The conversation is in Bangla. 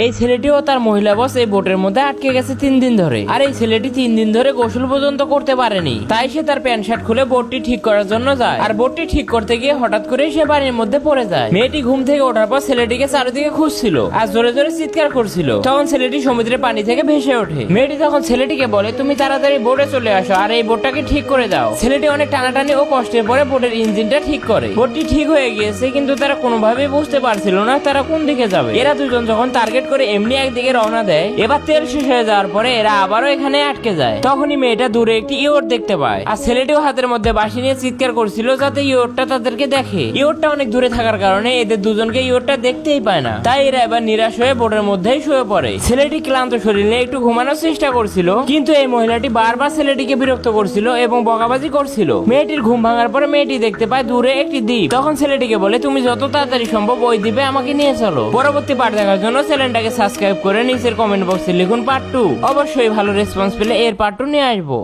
এই ছেলেটিও তার মহিলা বস এই বোটের মধ্যে আটকে গেছে 3 দিন ধরে। আর এই ছেলেটি 3 দিন ধরে গোসল পর্যন্ত করতে পারেনি। তাই সে তার প্যান্ট শার্ট খুলে বোটটি ঠিক করার জন্য যায়। আর বোটটি ঠিক করতে গিয়ে হঠাৎ করে সে পানির মধ্যে পড়ে যায়। মেয়েটি ঘুম থেকে ওঠার পর ছেলেটিকে চারিদিকে খুঁজছিল আর জোরে জোরে চিৎকার করছিল। তখন ছেলেটি সমুদ্রের পানি থেকে ভেসে ওঠে। মেয়েটি তখন ছেলেটিকে বলে, তুমি তাড়াতাড়ি বোটে চলে আসো আর এই বোটটাকে ঠিক করে দাও। ছেলেটি অনেক টানাটানি ও কষ্টের পরে বোটের ইঞ্জিনটা ঠিক করে। বোটটি ঠিক হয়ে গিয়েছে, কিন্তু তারা কোনোভাবেই বুঝতে পারছিল না তারা কোন দিকে যাবে। এরা দুজন যখন টার্গেট করে এমনি একদিকে রওনা দেয়, এবার তেল শেষ হয়ে যাওয়ার পরে এরা আবারও এখানে আটকে যায়। তখনই মেয়েটা দূরে একটি ইয়ট দেখতে পায় আর ছেলেটিও হাতের মধ্যে বাঁশি নিয়ে চিৎকার করছিল যাতে ইয়টটা তাদেরকে দেখে। ইয়টটা অনেক দূরে থাকার কারণে এদের দুজনকে ইয়টটা দেখতেই পায় না। তাই এরা এবার নিরাশ হয়ে বোটের মধ্যেই শুয়ে পড়ে। ছেলেটি ক্লান্ত শরীরে একটু ঘুমানোর চেষ্টা করছিল, কিন্তু এই মহিলাটি বারবার ছেলেটিকে বিরক্ত করছিল এবং বকাবাজি করছিল। মেয়েটির ঘুম ভাঙার পরে মেয়েটি দেখতে পায় দূরে একটি দ্বীপ। তখন ছেলেটিকে বলে, তুমি যত তাড়াতাড়ি সম্ভব ওই দ্বীপে আমাকে নিয়ে চলো। পরবর্তী পার্ট দেখার জন্য চ্যানেলটাকে সাবস্ক্রাইব করে নিচের কমেন্ট বক্সে লিখুন পার্ট 2। অবশ্যই ভালো রেসপন্স পেলে এর পার্ট 2 নিয়ে আসবো।